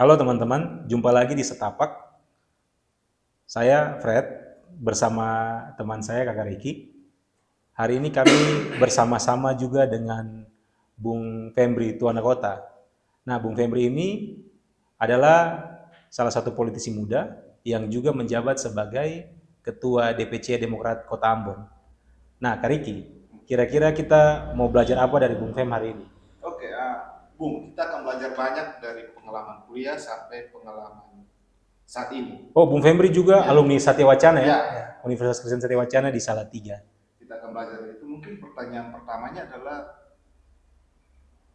Halo teman-teman, jumpa lagi di Setapak. Saya Fred bersama teman saya Kakak Riki. Hari ini kami bersama-sama juga dengan Bung Fembri Tuana Kota. Nah, Bung Fembri ini adalah salah satu politisi muda yang juga menjabat sebagai Ketua DPC Demokrat Kota Ambon. Nah, Kak Riki, kira-kira kita mau belajar apa dari Bung Fem hari ini? Oke, Bung, kita akan belajar banyak dari pengalaman kuliah sampai pengalaman saat ini. Oh, Bung Fembri juga Ya, alumni Satya Wacana ya? ya, Universitas Kristen Satya Wacana di Salatiga. kita akan belajar dari itu. Mungkin pertanyaan pertamanya adalah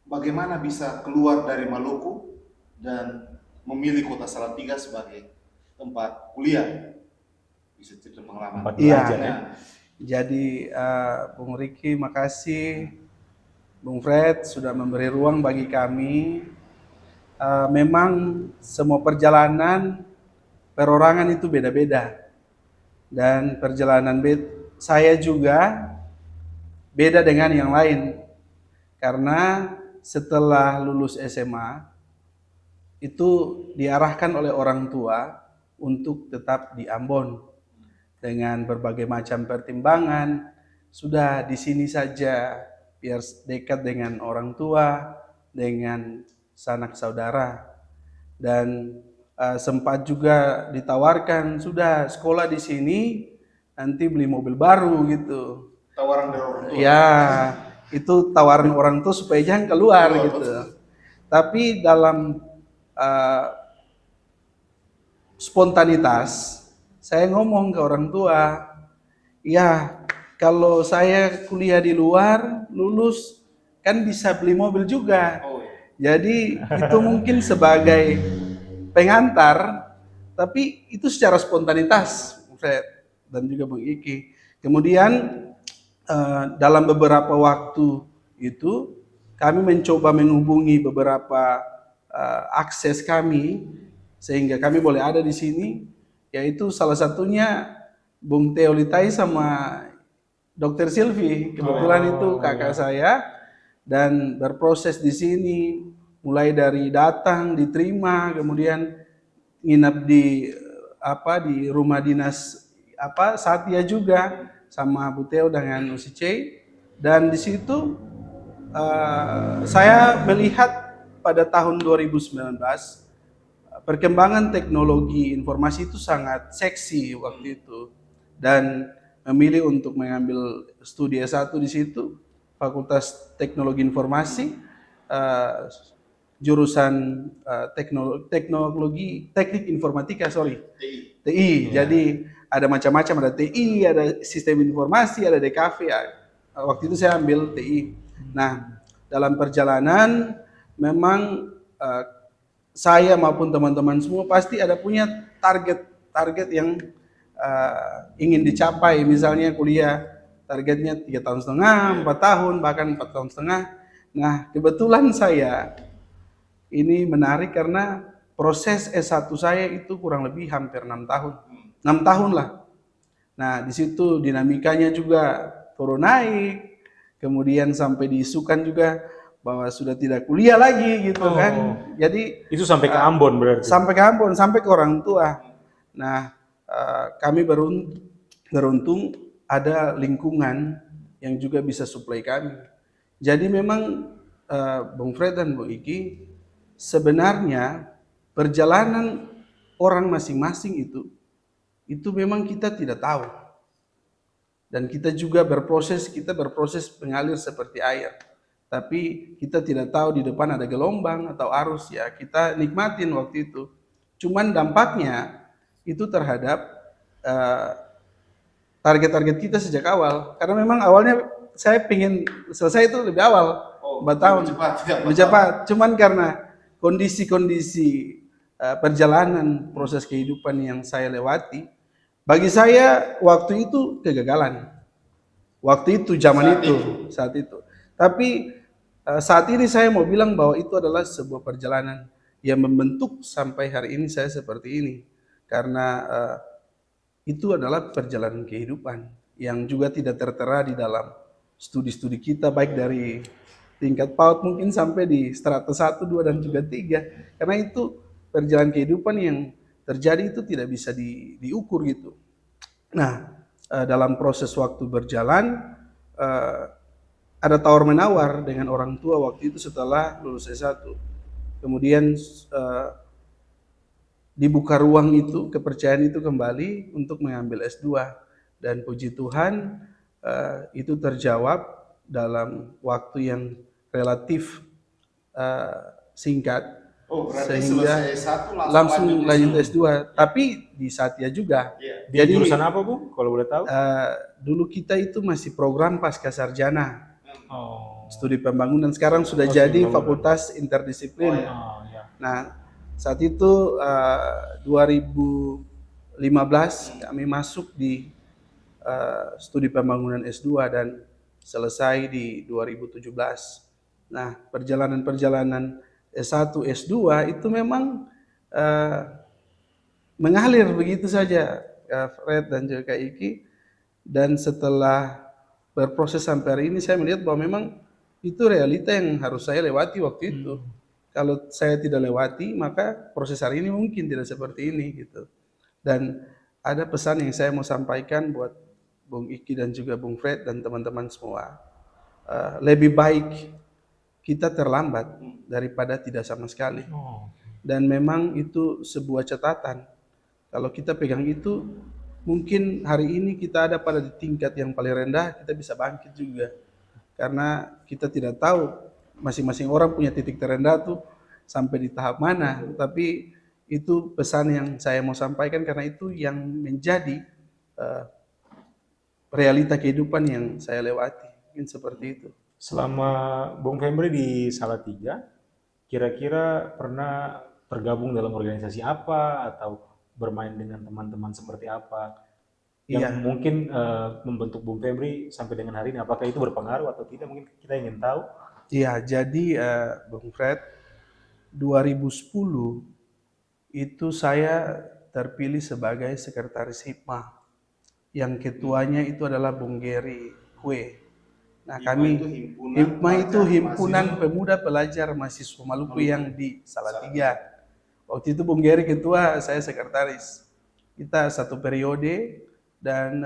bagaimana bisa keluar dari Maluku dan memilih kota Salatiga sebagai tempat kuliah? Bisa cerita pengalaman. Tempat Iya, belajar ya. jadi Bung Riki, makasih Bung Fred sudah memberi ruang bagi kami. Memang semua perjalanan perorangan itu beda-beda, dan perjalanan saya juga beda dengan yang lain, karena setelah lulus SMA itu diarahkan oleh orang tua untuk tetap di Ambon dengan berbagai macam pertimbangan. Sudah di sini saja biar dekat dengan orang tua, dengan sanak saudara, dan sempat juga ditawarkan sudah sekolah di sini nanti beli mobil baru gitu. Tawaran dari orang tua. Ya, itu tawaran orang tua supaya jangan keluar gitu. Tapi dalam uh, spontanitas saya ngomong ke orang tua, ya kalau saya kuliah di luar lulus kan bisa beli mobil juga. Oh, iya. Jadi itu mungkin sebagai pengantar, tapi itu secara spontanitas, Fred dan juga Bang Iki. Kemudian dalam beberapa waktu itu kami mencoba menghubungi beberapa akses kami sehingga kami boleh ada di sini, yaitu salah satunya Bung Theo Litai sama Dr. Silvi. Kebetulan itu kakak saya, dan berproses di sini mulai dari datang diterima, kemudian nginap di di rumah dinas Satya juga sama Bu Theo dengan UCC. Dan di situ saya melihat pada tahun 2019 perkembangan teknologi informasi itu sangat seksi waktu itu, dan memilih untuk mengambil studi S1 di situ, Fakultas Teknologi Informasi, jurusan teknik informatika, TI. Jadi ada macam-macam, ada TI, ada sistem informasi, ada DKV. Waktu itu saya ambil TI. Nah, dalam perjalanan memang saya maupun teman-teman semua pasti ada punya target yang ingin dicapai. Misalnya kuliah targetnya 3,5 tahun, 4 tahun, bahkan 4,5 tahun. Nah, kebetulan saya ini menarik karena proses S1 saya itu kurang lebih hampir 6 tahun. 6 tahun lah. Nah, di situ dinamikanya juga turun naik, kemudian sampai diisukan juga bahwa sudah tidak kuliah lagi gitu kan. Jadi itu sampai ke Ambon berarti. Sampai ke Ambon, sampai ke orang tua. Nah, kami beruntung ada lingkungan yang juga bisa supply kami. Jadi memang Bung Fred dan Bu Iki, sebenarnya perjalanan orang masing-masing itu memang kita tidak tahu. Dan kita juga berproses mengalir seperti air. Tapi kita tidak tahu di depan ada gelombang atau arus, ya kita nikmatin waktu itu. Cuman dampaknya itu terhadap target-target kita sejak awal. Karena memang awalnya saya ingin selesai itu lebih awal, 4 tahun. Lebih cepat. Cuman karena kondisi-kondisi perjalanan proses kehidupan yang saya lewati, bagi saya waktu itu kegagalan. Waktu itu, saat itu. Tapi saat ini saya mau bilang bahwa itu adalah sebuah perjalanan yang membentuk sampai hari ini saya seperti ini. Karena itu adalah perjalanan kehidupan yang juga tidak tertera di dalam studi-studi kita, baik dari tingkat PAUD mungkin sampai di strata 1, 2, dan juga 3. Karena itu perjalanan kehidupan yang terjadi itu tidak bisa diukur gitu. Nah, dalam proses waktu berjalan, ada tawar-menawar dengan orang tua waktu itu setelah lulus S1. Kemudian dibuka ruang itu, kepercayaan itu kembali untuk mengambil S2. Dan puji Tuhan, itu terjawab dalam waktu yang relatif singkat. Oh, berarti Sehingga selesai S1 langsung lanjut S2. S2. Tapi di Satya juga. Iya. Di jurusan apa, Bu? Kalau boleh tahu? Dulu kita itu masih program pasca sarjana. Oh. Studi pembangunan, sekarang sudah studi jadi pembangunan. fakultas interdisiplin. Oh, ya. Nah, saat itu 2015 kami masuk di studi pembangunan S2 dan selesai di 2017. Nah, perjalanan-perjalanan S1, S2 itu memang mengalir begitu saja, Fred dan juga Kak Iki. Dan setelah berproses sampai hari ini, saya melihat bahwa memang itu realita yang harus saya lewati waktu itu. Kalau saya tidak lewati, maka proses hari ini mungkin tidak seperti ini gitu. Dan ada pesan yang saya mau sampaikan buat Bung Iki dan juga Bung Fred dan teman-teman semua. Lebih baik kita terlambat daripada tidak sama sekali. Oh. Dan memang itu sebuah catatan. Kalau kita pegang itu, mungkin hari ini kita ada pada di tingkat yang paling rendah, kita bisa bangkit juga. Karena kita tidak tahu masing-masing orang punya titik terendah tuh sampai di tahap mana. Tapi itu pesan yang saya mau sampaikan karena itu yang menjadi realita kehidupan yang saya lewati. Mungkin seperti itu. Selama Bung Febri di Salatiga, kira-kira pernah tergabung dalam organisasi apa atau bermain dengan teman-teman seperti apa yang mungkin membentuk Bung Febri sampai dengan hari ini? Apakah itu berpengaruh atau tidak? Mungkin kita ingin tahu. Iya, jadi Bung Fred, 2010 itu saya terpilih sebagai sekretaris Hipma. Yang ketuanya itu adalah Bung Geri Kue. Nah, kami Hipma itu Himpunan Pemuda Pelajar Mahasiswa Maluku yang di Salatiga. Waktu itu Bung Geri ketua, saya sekretaris. Kita satu periode dan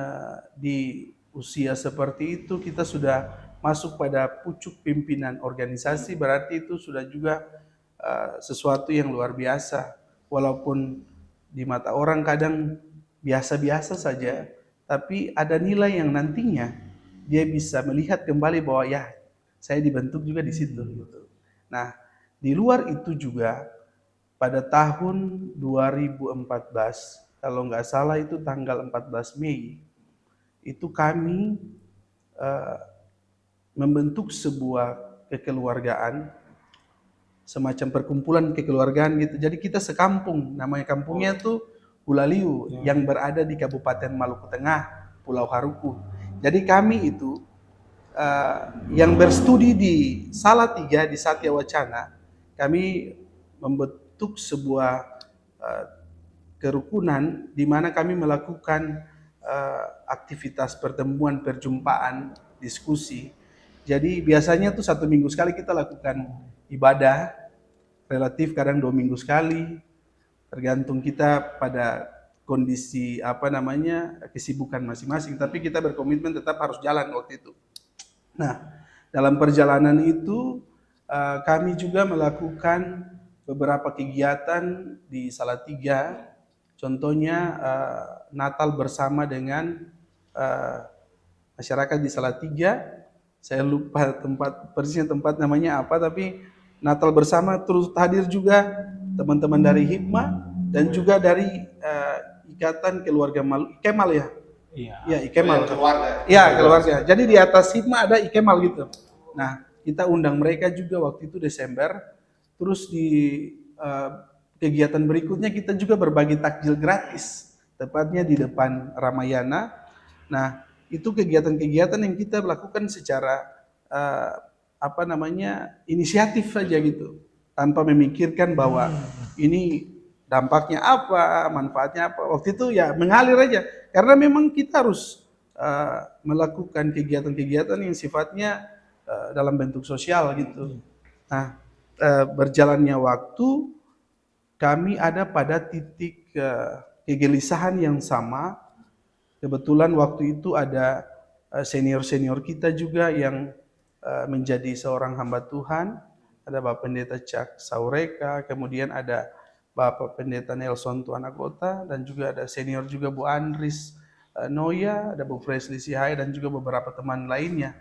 di usia seperti itu kita sudah masuk pada pucuk pimpinan organisasi, berarti itu sudah juga sesuatu yang luar biasa. Walaupun di mata orang kadang biasa-biasa saja, tapi ada nilai yang nantinya dia bisa melihat kembali bahwa ya saya dibentuk juga di situ. Gitu. Nah, di luar itu juga pada tahun 2014, kalau nggak salah itu tanggal 14 Mei, itu kami membentuk sebuah kekeluargaan, semacam perkumpulan kekeluargaan gitu. Jadi kita sekampung, namanya kampungnya tuh Hulaliu, yang berada di Kabupaten Maluku Tengah, Pulau Haruku. Jadi kami itu yang berstudi di Salatiga, di Satya Wacana, kami membentuk sebuah kerukunan di mana kami melakukan aktivitas pertemuan, perjumpaan, diskusi. Jadi biasanya tuh 1 minggu sekali kita lakukan ibadah, relatif kadang 2 minggu sekali, tergantung kita pada kondisi kesibukan masing-masing. Tapi kita berkomitmen tetap harus jalan waktu itu. Nah, dalam perjalanan itu kami juga melakukan beberapa kegiatan di Salatiga. Contohnya Natal bersama dengan masyarakat di Salatiga. Saya lupa persisnya tempat namanya apa, tapi Natal bersama terus hadir juga teman-teman dari Hikmah dan juga dari Ikatan Keluarga Ikemal ya. Iya, Ikemal. Iya, keluarga. Jadi di atas Hikmah ada Ikemal gitu. Nah, kita undang mereka juga waktu itu Desember. Terus di kegiatan berikutnya kita juga berbagi takjil gratis, tepatnya di depan Ramayana. Nah, itu kegiatan-kegiatan yang kita lakukan secara inisiatif saja gitu, tanpa memikirkan bahwa ini dampaknya apa, manfaatnya apa. Waktu itu ya mengalir aja, karena memang kita harus melakukan kegiatan-kegiatan yang sifatnya dalam bentuk sosial gitu. Nah, berjalannya waktu kami ada pada titik kegelisahan yang sama. Kebetulan waktu itu ada senior-senior kita juga yang menjadi seorang hamba Tuhan. Ada Bapak Pendeta Cak Saureka, kemudian ada Bapak Pendeta Nelson Tuanagota, dan juga ada senior juga Bu Andris Noya, ada Bu Fresley Sihai, dan juga beberapa teman lainnya.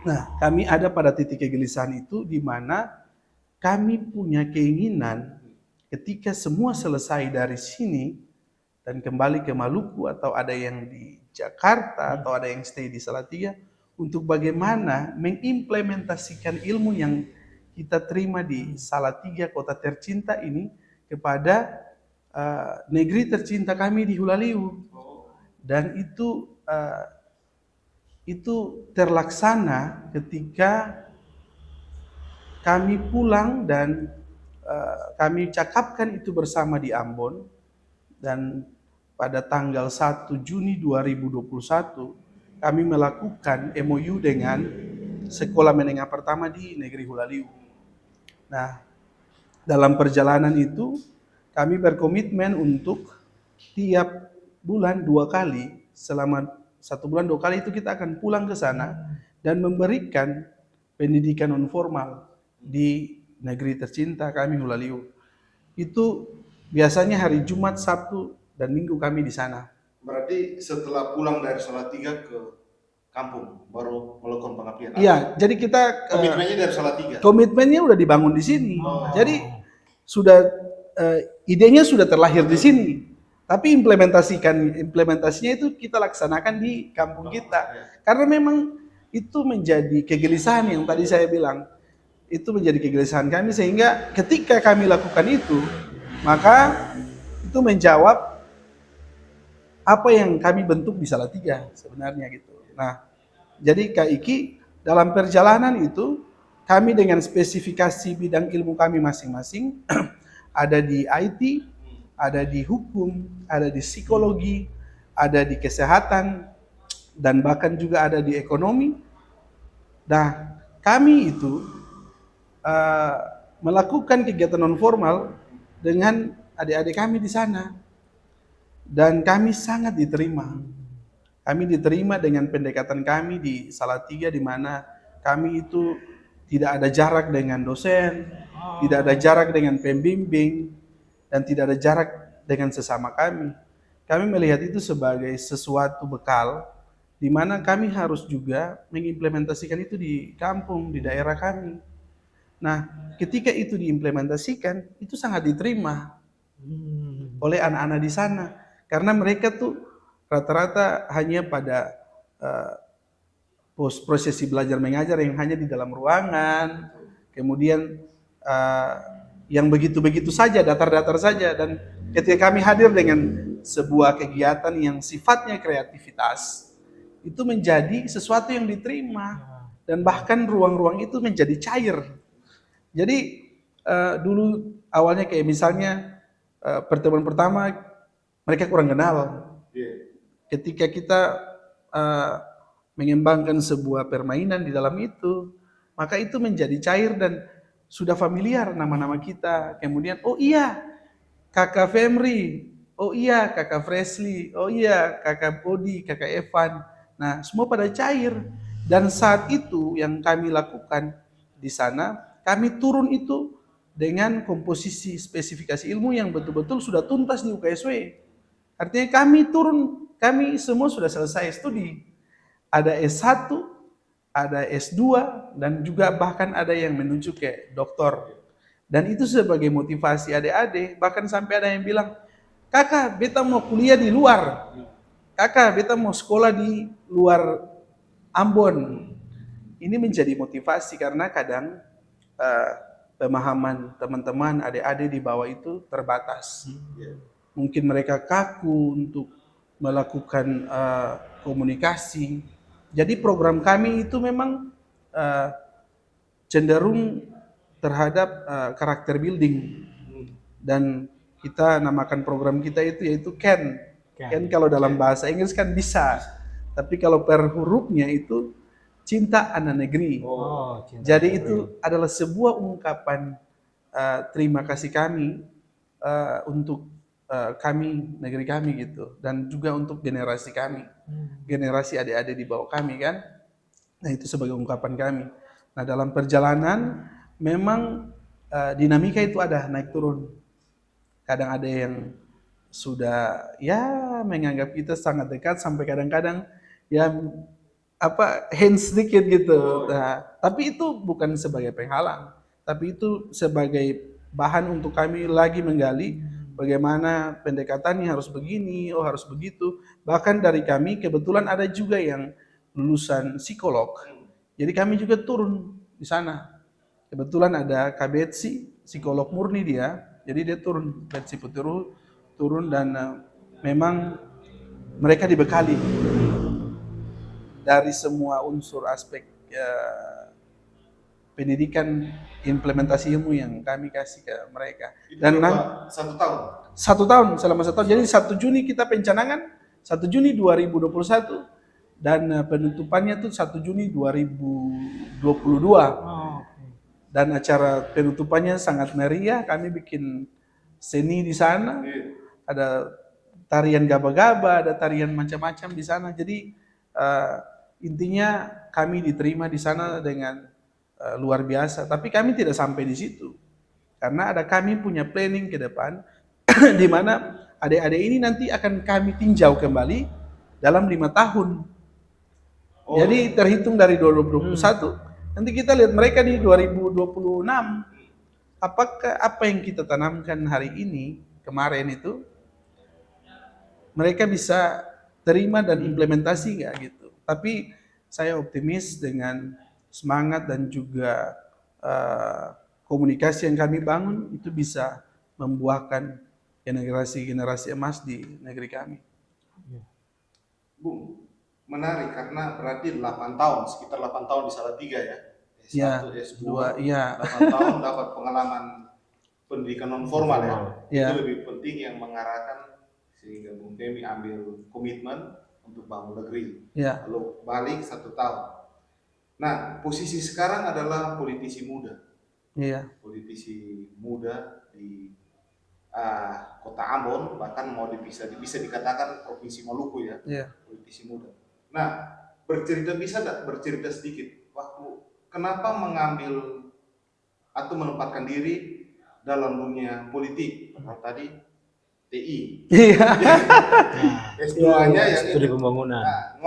Nah, kami ada pada titik kegelisahan itu di mana kami punya keinginan ketika semua selesai dari sini dan kembali ke Maluku, atau ada yang di Jakarta atau ada yang stay di Salatiga, untuk bagaimana mengimplementasikan ilmu yang kita terima di Salatiga, kota tercinta ini, kepada negeri tercinta kami di Hulaliu. Dan itu terlaksana ketika kami pulang dan kami cakapkan itu bersama di Ambon. Dan pada tanggal 1 Juni 2021 kami melakukan MOU dengan sekolah menengah pertama di negeri Hulaliu. Nah, dalam perjalanan itu kami berkomitmen untuk tiap bulan 2 kali, selama 1 bulan 2 kali itu kita akan pulang ke sana dan memberikan pendidikan non formal di negeri tercinta kami Hulaliu. Itu biasanya hari Jumat, Sabtu, dan Minggu kami di sana. Berarti setelah pulang dari Salatiga ke kampung baru melakukan pengabdian. Iya, jadi kita Komitmennya dari Salatiga. komitmennya udah dibangun di sini. Jadi sudah idenya sudah terlahir di sini. Tapi implementasinya itu kita laksanakan di kampung kita. Karena memang itu menjadi kegelisahan yang tadi saya bilang. Itu menjadi kegelisahan kami, sehingga ketika kami lakukan itu, maka itu menjawab apa yang kami bentuk di Salatiga sebenarnya gitu. Nah, jadi Kak Iki, dalam perjalanan itu kami dengan spesifikasi bidang ilmu kami masing-masing, ada di IT, ada di hukum, ada di psikologi, ada di kesehatan, dan bahkan juga ada di ekonomi. Nah, kami itu melakukan kegiatan non formal dengan adik-adik kami di sana, dan kami sangat diterima. Kami diterima dengan pendekatan kami di Salatiga, di mana kami itu tidak ada jarak dengan dosen, tidak ada jarak dengan pembimbing, dan tidak ada jarak dengan sesama kami. Kami melihat itu sebagai sesuatu bekal, di mana kami harus juga mengimplementasikan itu di kampung, di daerah kami. Nah, ketika itu diimplementasikan, itu sangat diterima oleh anak-anak di sana. Karena mereka tuh rata-rata hanya pada prosesi belajar mengajar yang hanya di dalam ruangan, kemudian yang begitu-begitu saja, datar-datar saja. Dan ketika kami hadir dengan sebuah kegiatan yang sifatnya kreativitas, itu menjadi sesuatu yang diterima, dan bahkan ruang-ruang itu menjadi cair. Jadi dulu awalnya kayak misalnya pertemuan pertama mereka kurang kenal. Ketika kita mengembangkan sebuah permainan di dalam itu, maka itu menjadi cair dan sudah familiar nama-nama kita. Kemudian, oh iya Kakak Femri, oh iya Kakak Fresley, oh iya Kakak Bodi, Kakak Evan. Nah, semua pada cair. Dan saat itu yang kami lakukan di sana, kami turun itu dengan komposisi spesifikasi ilmu yang betul-betul sudah tuntas di UKSW. Artinya kami turun, kami semua sudah selesai studi. Ada S1, ada S2, dan juga bahkan ada yang menuju ke doktor. Dan itu sebagai motivasi adik-adik, bahkan sampai ada yang bilang, kakak, beta mau kuliah di luar. Kakak, beta mau sekolah di luar Ambon. Ini menjadi motivasi karena kadang pemahaman teman-teman adik-adik di bawah itu terbatas. Mungkin mereka kaku untuk melakukan komunikasi. Jadi program kami itu memang cenderung terhadap karakter building, dan kita namakan program kita itu yaitu Ken. Ken kalau dalam bahasa Inggris kan bisa, tapi kalau per hurufnya itu cinta anak negeri. Jadi itu adalah sebuah ungkapan terima kasih kami untuk kami, negeri kami gitu, dan juga untuk generasi kami, generasi adik-adik di bawah kami kan. Nah itu sebagai ungkapan kami. Nah dalam perjalanan memang dinamika itu ada naik turun. Kadang ada yang sudah ya menganggap kita sangat dekat sampai kadang-kadang ya hands sedikit gitu. Nah, tapi itu bukan sebagai penghalang, tapi itu sebagai bahan untuk kami lagi menggali bagaimana pendekatannya harus begini, oh harus begitu. Bahkan dari kami kebetulan ada juga yang lulusan psikolog. Jadi kami juga turun di sana. Kebetulan ada Kak Betsy, psikolog murni dia. Jadi dia turun, Betsy Puturu turun dan memang mereka dibekali dari semua unsur aspek pendidikan implementasi ilmu yang kami kasih ke mereka. Itu Dan berapa? 1 tahun? 1 tahun, selama 1 tahun. Jadi 1 Juni kita pencanangan, 1 Juni 2021 dan penutupannya tuh 1 Juni 2022. Dan acara penutupannya sangat meriah, kami bikin seni di sana, ada tarian gaba-gaba, ada tarian macam-macam di sana. Jadi intinya kami diterima di sana dengan luar biasa. Tapi kami tidak sampai di situ, karena ada kami punya planning ke depan, di mana adik-adik ini nanti akan kami tinjau kembali dalam 5 tahun. Jadi terhitung dari 2021. Nanti kita lihat mereka di 2026, apakah apa yang kita tanamkan hari ini, kemarin itu, mereka bisa terima dan implementasi nggak gitu. Tapi saya optimis dengan semangat dan juga komunikasi yang kami bangun, itu bisa membuahkan generasi-generasi emas di negeri kami. Bung, menarik karena berarti 8 tahun, sekitar 8 tahun di Salatiga ya. S1, S2, iya. 8 tahun dapat pengalaman pendidikan non formal ya. Iya. Itu lebih penting yang mengarahkan sehingga Bung Femi ambil komitmen untuk bangun negeri. Iya. Lalu balik 1 tahun. Nah, posisi sekarang adalah politisi muda. Iya. Politisi muda di Kota Ambon, bahkan mau bisa dikatakan Provinsi Maluku ya. Iya. Politisi muda. Nah, bisa tidak bercerita sedikit waktu kenapa mengambil atau menempatkan diri dalam dunia politik? Kalau tadi TI, Iya. S2-nya yang studi pembangunan. Nah,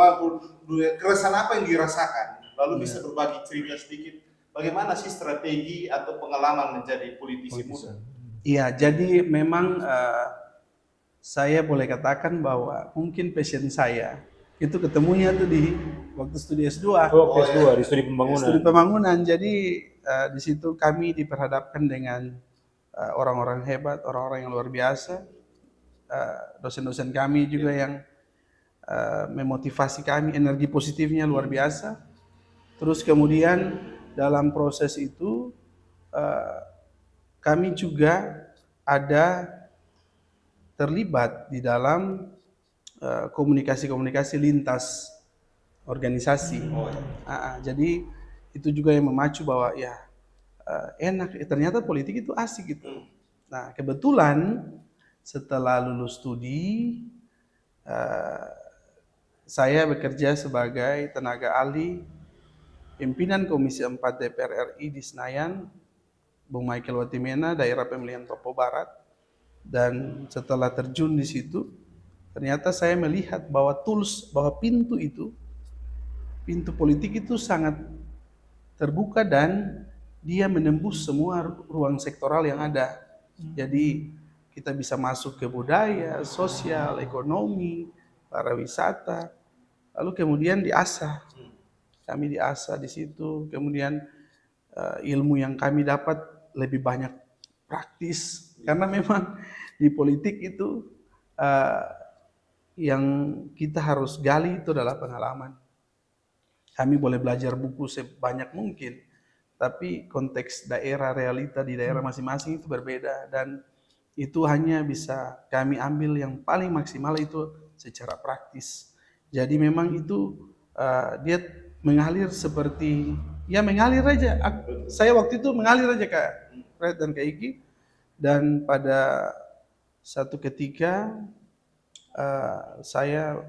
keresahan apa yang dirasakan? Lalu bisa berbagi cerita sedikit. Bagaimana sih strategi atau pengalaman menjadi politisi muda? Iya, jadi memang saya boleh katakan bahwa mungkin passion saya itu ketemunya tuh di waktu studi S2. Oh, S2 di studi pembangunan. Studi pembangunan. Jadi di situ kami diperhadapkan dengan orang-orang hebat, orang-orang yang luar biasa. Dosen-dosen kami juga yang memotivasi kami, energi positifnya luar biasa. Terus kemudian dalam proses itu kami juga ada terlibat di dalam komunikasi-komunikasi lintas organisasi. Jadi itu juga yang memacu bahwa ya enak, ternyata politik itu asik gitu. Nah kebetulan setelah lulus studi saya bekerja sebagai tenaga ahli pimpinan Komisi 4 DPR RI di Senayan, Bung Michael Watimena, daerah pemilihan Papua Barat. Dan setelah terjun di situ, ternyata saya melihat bahwa bahwa pintu politik itu sangat terbuka dan dia menembus semua ruang sektoral yang ada. Jadi kita bisa masuk ke budaya, sosial, ekonomi, pariwisata, lalu kemudian diasah. Kami diasah di situ, kemudian ilmu yang kami dapat lebih banyak praktis, karena memang di politik itu yang kita harus gali itu adalah pengalaman. Kami boleh belajar buku sebanyak mungkin, tapi konteks daerah, realita di daerah masing-masing itu berbeda, dan itu hanya bisa kami ambil yang paling maksimal itu secara praktis. Jadi memang itu dia mengalir seperti, ya mengalir aja. Saya waktu itu mengalir aja Kak Fred dan Kak Iki, dan pada satu ketika saya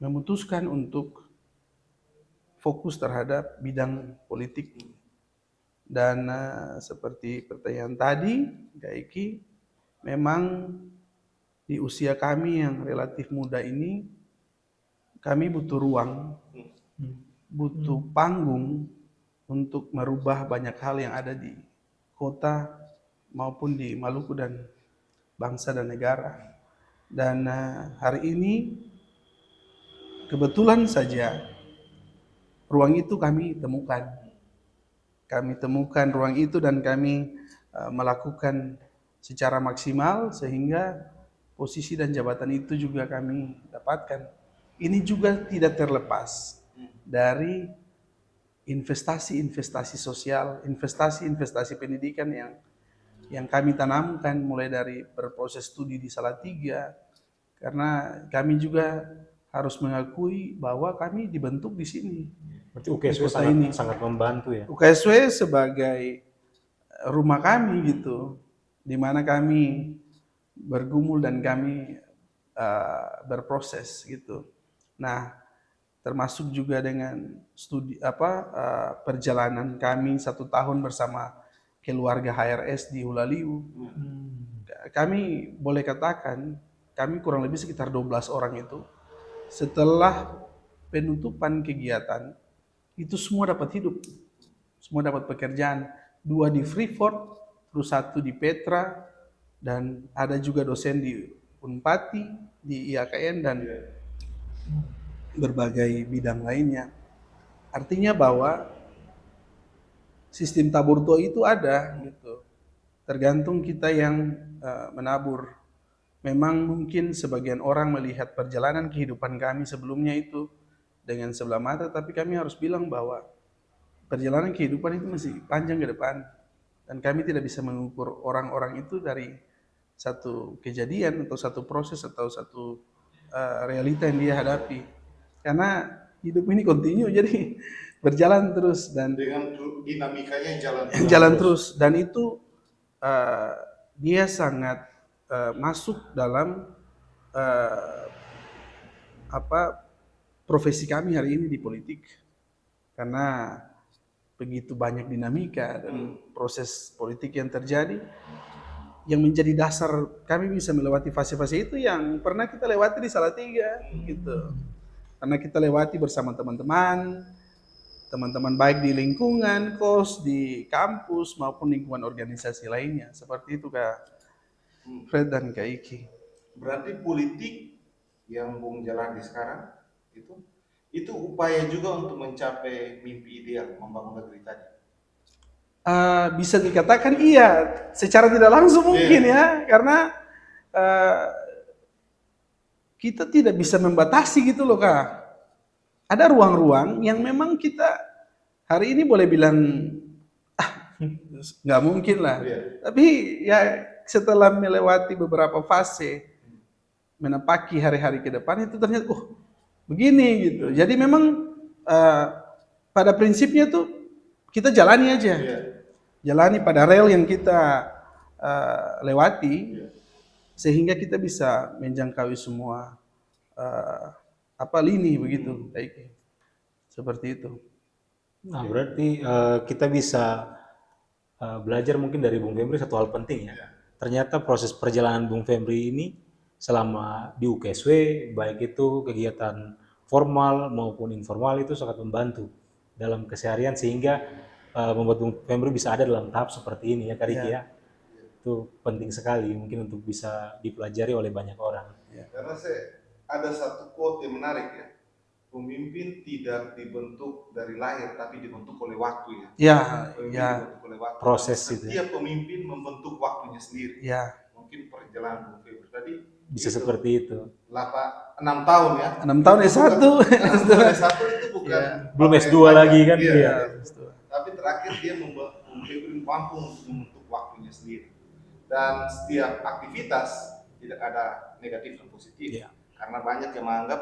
memutuskan untuk fokus terhadap bidang politik. Dan seperti pertanyaan tadi, Kak Eki, memang di usia kami yang relatif muda ini, kami butuh ruang, butuh panggung untuk merubah banyak hal yang ada di kota maupun di Maluku dan bangsa dan negara. Dan hari ini kebetulan saja ruang itu kami temukan. Kami temukan ruang itu dan kami melakukan secara maksimal sehingga posisi dan jabatan itu juga kami dapatkan. Ini juga tidak terlepas dari investasi-investasi sosial, investasi-investasi pendidikan yang kami tanamkan mulai dari berproses studi di Salatiga, karena kami juga harus mengakui bahwa kami dibentuk di sini. Berarti UKSW Kota ini. sangat membantu ya. UKSW sebagai rumah kami gitu, di mana kami bergumul dan kami berproses gitu. Nah, termasuk juga dengan studi perjalanan kami 1 tahun bersama keluarga HRS di Hulaliu. Kami boleh katakan kami kurang lebih sekitar 12 orang itu setelah penutupan kegiatan itu semua dapat hidup, semua dapat pekerjaan. 2 di Freeport, terus 1 di Petra, dan ada juga dosen di Unpati, di IAKN dan berbagai bidang lainnya. Artinya bahwa sistem tabur tua itu ada gitu. Tergantung kita yang menabur. Memang mungkin sebagian orang melihat perjalanan kehidupan kami sebelumnya itu dengan sebelah mata, tapi kami harus bilang bahwa perjalanan kehidupan itu masih panjang ke depan. Dan kami tidak bisa mengukur orang-orang itu dari satu kejadian atau satu proses atau satu realita yang dia hadapi. Karena hidup ini kontinu, jadi berjalan terus dan dengan dinamikanya jalan terus. Dan itu dia sangat masuk dalam profesi kami hari ini di politik, karena begitu banyak dinamika dan proses politik yang terjadi yang menjadi dasar kami bisa melewati fase-fase itu yang pernah kita lewati di Salatiga gitu. Karena kita lewati bersama teman-teman baik di lingkungan kos, di kampus maupun lingkungan organisasi lainnya. Seperti itu Kak Fred dan Kak Iki. Berarti politik yang Bung jalani sekarang itu upaya juga untuk mencapai mimpi ideal membangun negeri tadi. Bisa dikatakan iya, secara tidak langsung mungkin ya, karena kita tidak bisa membatasi gitu loh Kak. Ada ruang-ruang yang memang kita hari ini boleh bilang nggak mungkin lah. Tapi ya setelah melewati beberapa fase, menapaki hari-hari ke depan itu ternyata begini gitu. Jadi memang pada prinsipnya tuh kita jalani aja. Jalani pada rel yang kita lewati, sehingga kita bisa menjangkau semua lini begitu, baik. Seperti itu. Nah, berarti kita bisa belajar mungkin dari Bung Febri satu hal penting ya. Ternyata proses perjalanan Bung Febri ini selama di UKSW, baik itu kegiatan formal maupun informal, itu sangat membantu dalam keseharian sehingga membuat Bung Febri bisa ada dalam tahap seperti ini ya Kak Riki ya. Itu penting sekali mungkin untuk bisa dipelajari oleh banyak orang. Karena ada satu quote yang menarik ya. Pemimpin tidak dibentuk dari lahir, tapi dibentuk oleh waktu ya. Dibentuk oleh waktu. Proses itu. Setiap pemimpin membentuk waktunya sendiri. Ya. Mungkin perjalanan Bung Febri tadi bisa seperti itu. 6 tahun ya. 6 tahun S1. S1 itu bukan. Belum S2 lagi kan? Iya. Tapi terakhir dia membuat Bung Febri mampu untuk membentuk waktunya sendiri. Dan setiap aktivitas tidak ada negatif dan positif. Ya. Karena banyak yang menganggap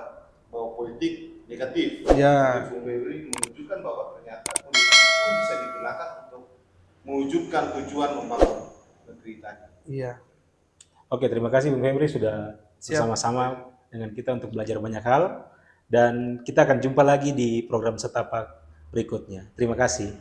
bahwa politik negatif. Ya. Bung Febri menunjukkan bahwa ternyata politik itu bisa digunakan untuk mewujudkan tujuan membangun negeri tadi. Iya. Oke, terima kasih Bung Febri sudah Siap. bersama-sama dengan kita untuk belajar banyak hal. Dan kita akan jumpa lagi di program Setapak berikutnya. Terima kasih.